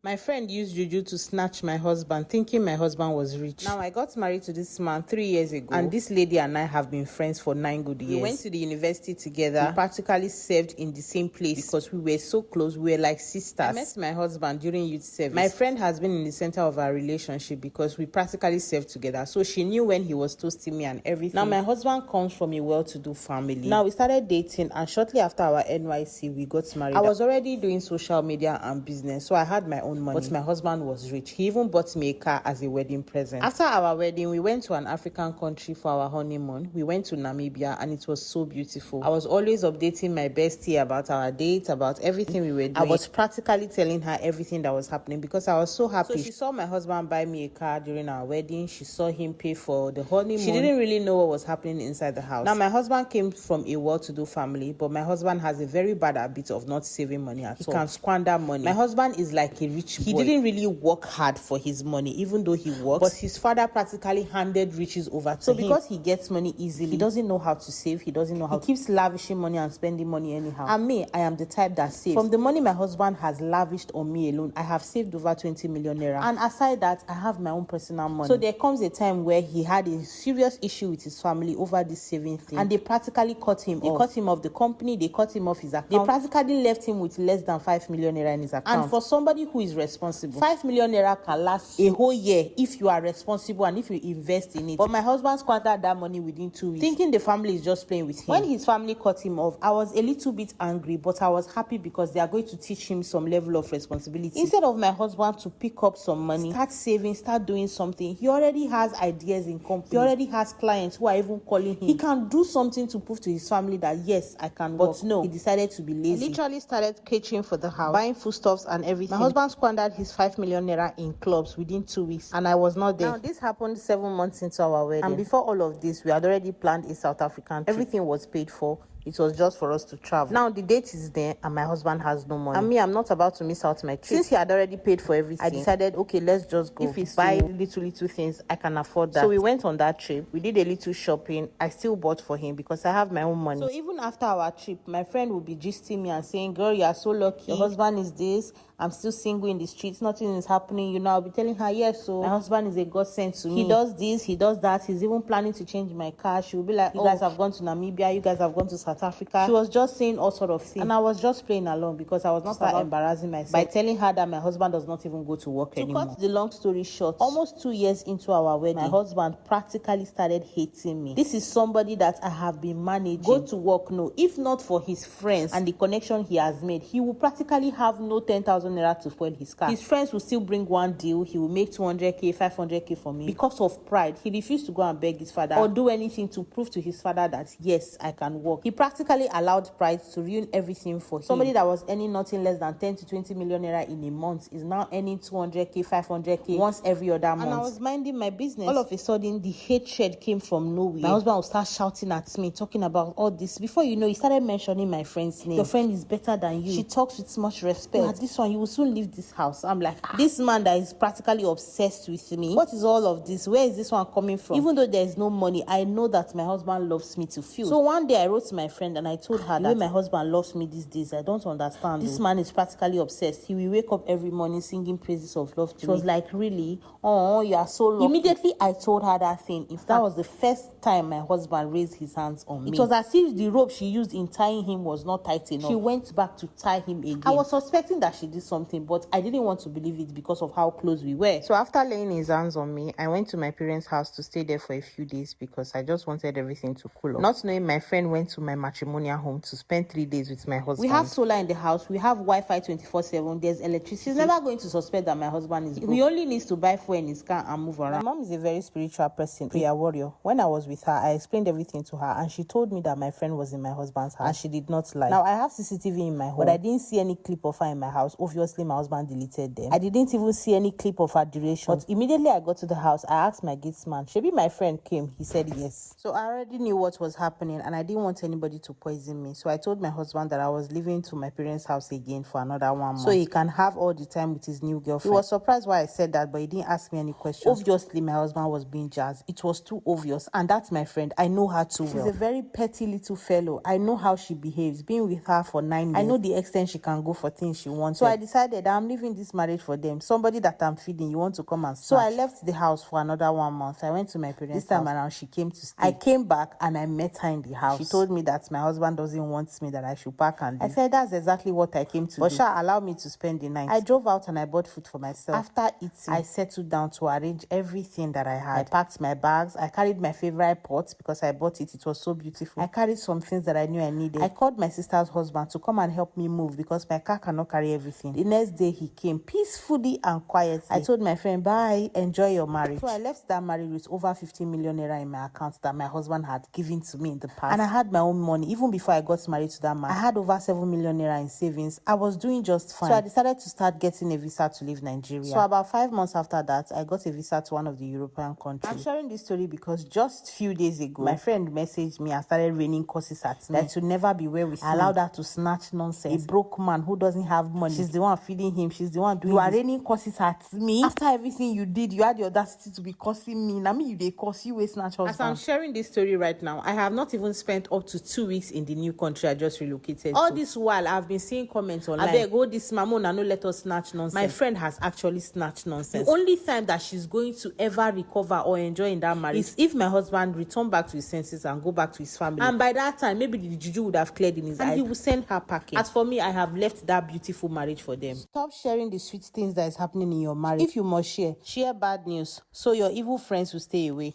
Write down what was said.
My friend used juju to snatch my husband, thinking my husband was rich. Now, I got married to this man 3 years ago, and this lady and I have been friends for 9 good years. We went to the university together. We practically served in the same place because we were so close. We were like sisters. I met my husband during youth service. My friend has been in the center of our relationship because we practically served together. So she knew when he was toasting me and everything. Now, my husband comes from a well-to-do family. Now, we started dating, and shortly after our NYC, we got married. I was already doing social media and business, so I had my own money, but my husband was rich. He even bought me a car as a wedding present. After our wedding, we went to an African country for our honeymoon. We went to Namibia, and it was so beautiful. I was always updating my bestie about our date, about everything we were doing. I was practically telling her everything that was happening because I was so happy. So she saw my husband buy me a car during our wedding. She saw him pay for the honeymoon. She didn't really know what was happening inside the house. Now, my husband came from a well-to-do family, but my husband has a very bad habit of not saving money at all. He can squander money. My husband is like a rich boy. He didn't really work hard for his money, even though he works, but his father practically handed riches over to him. So because he gets money easily, he doesn't know how to save. He doesn't know how to... He keeps lavishing money and spending money anyhow. And me, I am the type that saves. From the money my husband has lavished on me alone, I have saved over 20 million naira. And aside that, I have my own personal money. So there comes a time where he had a serious issue with his family over this saving thing, and they practically cut him off. They cut him off the company, they cut him off his account. They practically left him with less than 5 million naira in his account. And for somebody who is responsible, 5 million naira can last a whole year if you are responsible and if you invest in it. But my husband squandered that money within 2 weeks, thinking the family is just playing with him. When his family cut him off, I was a little bit angry, but I was happy because they are going to teach him some level of responsibility. Instead of my husband to pick up some money, start saving, start doing something, he already has ideas in company. He already has clients who are even calling him. He can do something to prove to his family that yes, I can work. But no, he decided to be lazy. I literally started catering for the house, buying foodstuffs and everything. My husband squandered his 5 million naira in clubs within 2 weeks, and I was not there. Now, this happened 7 months into our wedding, and before all of this, we had already planned a South African trip. Everything was paid for. It was just for us to travel. Now, the date is there, and my husband has no money. And me, I'm not about to miss out my trip. Since he had already paid for everything, I decided, okay, let's just go. If it's buy little things, I can afford that. So we went on that trip. We did a little shopping. I still bought for him because I have my own money. So even after our trip, my friend would be gisting me and saying, girl, you are so lucky. Your husband is this. I'm still single in the streets. Nothing is happening. You know, I'll be telling her, yes, so my husband is a godsend to me. He does this, he does that. He's even planning to change my car. She will be like, you guys have gone to Namibia. You guys have gone to South Africa. She was just saying all sort of things. And I was just playing along because I was not embarrassing myself by telling her that my husband does not even go to work anymore. To cut the long story short, almost 2 years into our wedding, my husband practically started hating me. This is somebody that I have been managing. Go to work, no. If not for his friends and the connection he has made, he will practically have no 10,000 naira to spoil his car. His friends will still bring one deal. He will make 200k, 500k for me. Because of pride, he refused to go and beg his father or do anything to prove to his father that yes, I can work. He practically allowed pride to ruin everything for him. Somebody that was earning nothing less than 10 to 20 million naira in a month is now earning 200k, 500k once every other month. And I was minding my business. All of a sudden, the hatred came from nowhere. My husband would start shouting at me, talking about all this. Before you know, he started mentioning my friend's name. Your friend is better than you. She talks with much respect. This one, you will soon leave this house. I'm like, this man that is practically obsessed with me. What is all of this? Where is this one coming from? Even though there is no money, I know that my husband loves me to feel. So one day I wrote to my friend and I told her that my husband loves me these days. I don't understand. This man is practically obsessed. He will wake up every morning singing praises of love to me. She was like, really? Oh, you are so lucky. Immediately I told her that thing. In fact, that was the first time my husband raised his hands on me. It was as if the rope she used in tying him was not tight enough. She went back to tie him again. I was suspecting that she did something, but I didn't want to believe it because of how close we were. So after laying his hands on me, I went to my parents' house to stay there for a few days because I just wanted everything to cool off. Not knowing my friend went to my matrimonial home to spend 3 days with my husband. We have solar in the house. We have Wi-Fi 24/7. There's electricity. She's never going to suspect that my husband is broke. He only needs to buy fuel in his car and move around. My mom is a very spiritual person, prayer warrior. When I was with her, I explained everything to her and she told me that my friend was in my husband's house and she did not lie. Now, I have CCTV in my home, but I didn't see any clip of her in my house. Obviously, my husband deleted them. I didn't even see any clip of her duration. But immediately I got to the house, I asked my gate man, maybe my friend came. He said yes. So I already knew what was happening and I didn't want anybody to poison me. So I told my husband that I was leaving to my parents' house again for another 1 month so he can have all the time with his new girlfriend. He was surprised why I said that, but he didn't ask me any questions. Obviously, my husband was being jazzed. It was too obvious. And that's my friend. I know her too well. She's a very petty little fellow. I know how she behaves. Being with her for 9 years, I know the extent she can go for things she wants. So I decided I'm leaving this marriage for them. Somebody that I'm feeding, you want to come and snatch. So I left the house for another 1 month. I went to my parents' This time around, she came to stay. I came back and I met her in the house. She told me that my husband doesn't want me, that I should pack and leave. I said, that's exactly what I came to do. But Sha allowed me to spend the night. I drove out and I bought food for myself. After eating, I settled down to arrange everything that I had. I packed my bags. I carried my favorite pot because I bought it. It was so beautiful. I carried some things that I knew I needed. I called my sister's husband to come and help me move because my car cannot carry everything. The next day he came peacefully and quietly. I told my friend, bye, enjoy your marriage. So I left that marriage with over 50 million naira in my account that my husband had given to me in the past. And I had my own money. Even before I got married to that man, I had over 7 million naira in savings. I was doing just fine. So I decided to start getting a visa to leave Nigeria. So about 5 months after that, I got a visa to one of the European countries. I'm sharing this story because just few days ago, my friend messaged me and started raining curses at me. That it would never be where we allowed her to snatch nonsense. A broke man who doesn't have money. She's the one feeding him. She's the one doing You are raining curses at me. After everything you did, you had the audacity to be cursing me. Now me, you they curse you, snatch husband. As I'm sharing this story right now, I have not even spent up to 2 weeks in the new country I just relocated All to. This while, I've been seeing comments online. I beg, oh, this mamona, no let us snatch nonsense. My friend has actually snatched nonsense. The only time that she's going to ever recover or enjoy in that marriage is if my husband return back to his senses and go back to his family. And by that time, maybe the juju would have cleared in his eyes. And he will send her packing. As for me, I have left that beautiful marriage for them. Stop sharing the sweet things that is happening in your marriage. If you must share bad news so your evil friends will stay away.